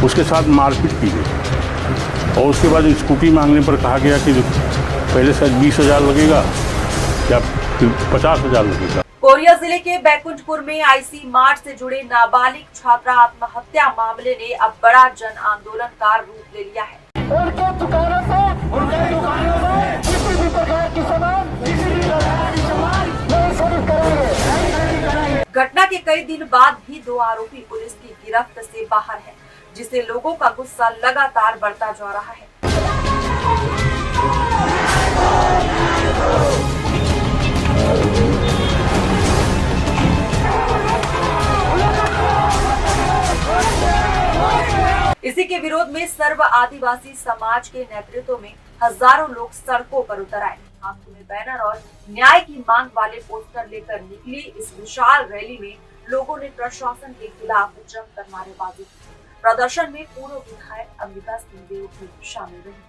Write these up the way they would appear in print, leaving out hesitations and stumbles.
उसके साथ मारपीट की गई और उसके बाद स्कूटी मांगने पर कहा गया कि पहले शायद 20,000 लगेगा या फिर 50,000 लगेगा। कोरिया जिले के बैकुंठपुर में आईसी मार्ट से जुड़े नाबालिग छात्रा आत्महत्या मामले ने अब बड़ा जन आंदोलन का रूप ले लिया है। उनके दुकानों से किसी भी प्रकार की सामान नहीं सर्विस कराएंगे। घटना के कई दिन बाद भी 2 आरोपी पुलिस की गिरफ्त से बाहर है, जिससे लोगों का गुस्सा लगातार बढ़ता जा रहा है। इसी के विरोध में सर्व आदिवासी समाज के नेतृत्व में हजारों लोग सड़कों पर उतर आए। हाथों में बैनर और न्याय की मांग वाले पोस्टर लेकर निकली इस विशाल रैली में लोगों ने प्रशासन के खिलाफ जमकर नारेबाजी की। प्रदर्शन में पूर्व विधायक अमृता सिंह देव भी शामिल रही।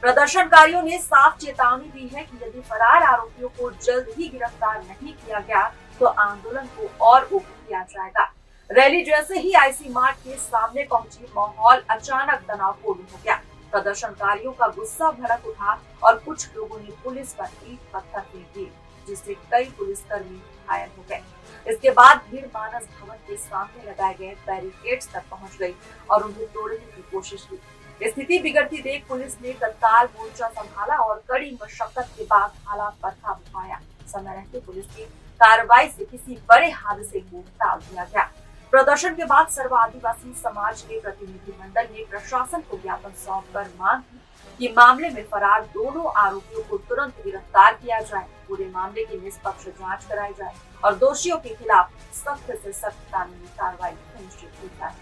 प्रदर्शनकारियों ने साफ चेतावनी दी है कि यदि फरार आरोपियों को जल्द ही गिरफ्तार नहीं किया गया तो आंदोलन को और उग्र किया जाएगा। रैली जैसे ही आईसी मार्ट के सामने पहुंची, माहौल अचानक तनावपूर्ण हो गया। प्रदर्शनकारियों का गुस्सा भड़क उठा और कुछ लोगों ने पुलिस पर ईंट पत्थर फेंक दिए, जिससे कई पुलिसकर्मी घायल हो गए। इसके बाद भीड़ मानस भवन के सामने लगाए गए बैरिकेड्स तक पहुंच गई और उन्हें तोड़ने की कोशिश की। स्थिति बिगड़ती देख पुलिस ने तत्काल मोर्चा संभाला और कड़ी मशक्कत के बाद हालात पर काबू पाया। समय रहते पुलिस की कार्रवाई से किसी बड़े हादसे को टाल दिया गया। प्रदर्शन के बाद सर्व आदिवासी समाज के प्रतिनिधिमंडल ने प्रशासन को ज्ञापन सौंपकर मांग की कि मामले में फरार दोनों आरोपियों को तुरंत गिरफ्तार किया जाए, पूरे मामले की निष्पक्ष जांच कराई जाए और दोषियों के खिलाफ सख्त से सख्त कानूनी कार्रवाई सुनिश्चित की जाए।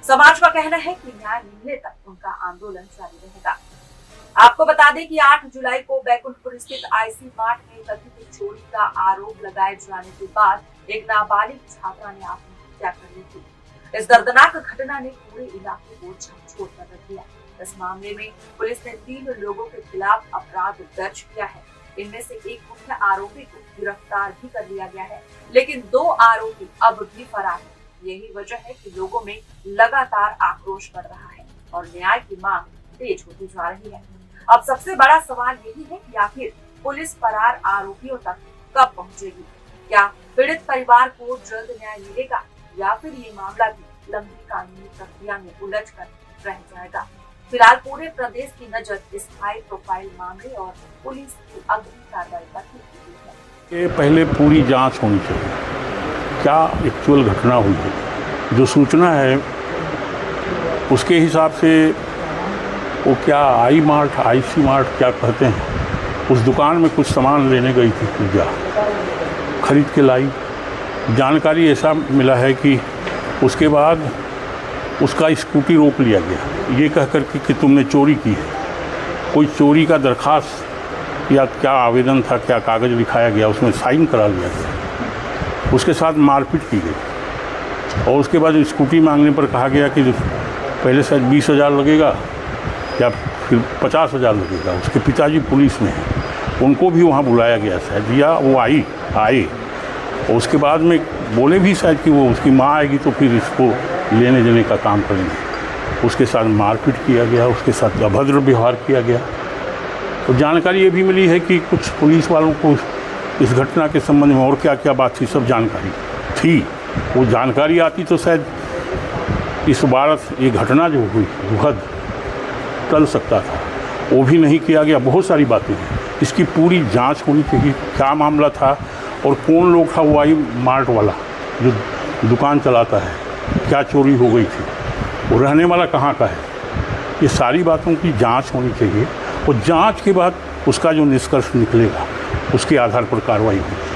समाज का कहना है कि न्याय मिलने तक उनका आंदोलन जारी रहेगा। आपको बता दें कि 8 जुलाई को बैकुंठपुर स्थित आईसी मार्ट में कथित चोरी का आरोप लगाए जाने के बाद एक नाबालिग छात्रा ने आत्महत्या कर ली थी। इस दर्दनाक घटना ने पूरे इलाके को झकझोर कर रख दिया। इस मामले में पुलिस ने 3 लोगों के खिलाफ अपराध दर्ज किया है। इनमें से एक मुख्य आरोपी को गिरफ्तार भी कर लिया गया है, लेकिन 2 आरोपी अब भी फरार हैं। यही वजह है कि लोगों में लगातार आक्रोश बढ़ रहा है और न्याय की मांग तेज होती जा रही है। अब सबसे बड़ा सवाल यही है कि आखिर पुलिस फरार आरोपियों तक कब पहुंचेगी? क्या पीड़ित परिवार को जल्द न्याय मिलेगा या फिर ये मामला भी लंबी कानूनी प्रक्रिया में उलझ कर रह जाएगा? फिलहाल पूरे प्रदेश की नजर इस हाई प्रोफाइल मामले और पुलिस की अग्रिम कार्रवाई पर टिकी है। ये पहले पूरी जांच होनी चाहिए, क्या एक्चुअल घटना हुई है। जो सूचना है उसके हिसाब से वो क्या आईसी मार्ट क्या कहते हैं, उस दुकान में कुछ सामान लेने गई थी पूजा, खरीद के लाई। जानकारी ऐसा मिला है कि उसके बाद उसका स्कूटी रोक लिया गया, ये कह कर कि तुमने चोरी की है। कोई चोरी का दरखास्त या क्या आवेदन था, क्या कागज़ लिखाया गया, उसमें साइन करा लिया गया। उसके साथ मारपीट की गई और उसके बाद स्कूटी मांगने पर कहा गया कि पहले शायद 20,000 लगेगा या फिर 50,000 लगेगा। उसके पिताजी पुलिस में हैं, उनको भी वहाँ बुलाया गया शायद, या वो आए और उसके बाद में बोले भी शायद कि वो उसकी माँ आएगी तो फिर इसको लेने देने का काम करेंगे। उसके साथ मारपीट किया गया, उसके साथ अभद्र व्यवहार किया गया। तो जानकारी ये भी मिली है कि कुछ पुलिस वालों को इस घटना के संबंध में और क्या क्या बात थी, सब जानकारी थी। वो जानकारी आती तो शायद इस बार ये घटना जो हुई दुखद टल सकता था, वो भी नहीं किया गया। बहुत सारी बातें हैं, इसकी पूरी जांच होनी चाहिए। क्या मामला था और कौन लोग था वो आई मार्ट वाला जो दुकान चलाता है, क्या चोरी हो गई थी, वो रहने वाला कहाँ का है, ये सारी बातों की जांच होनी चाहिए और जांच के बाद उसका जो निष्कर्ष निकलेगा उसके आधार पर कार्रवाई होगी।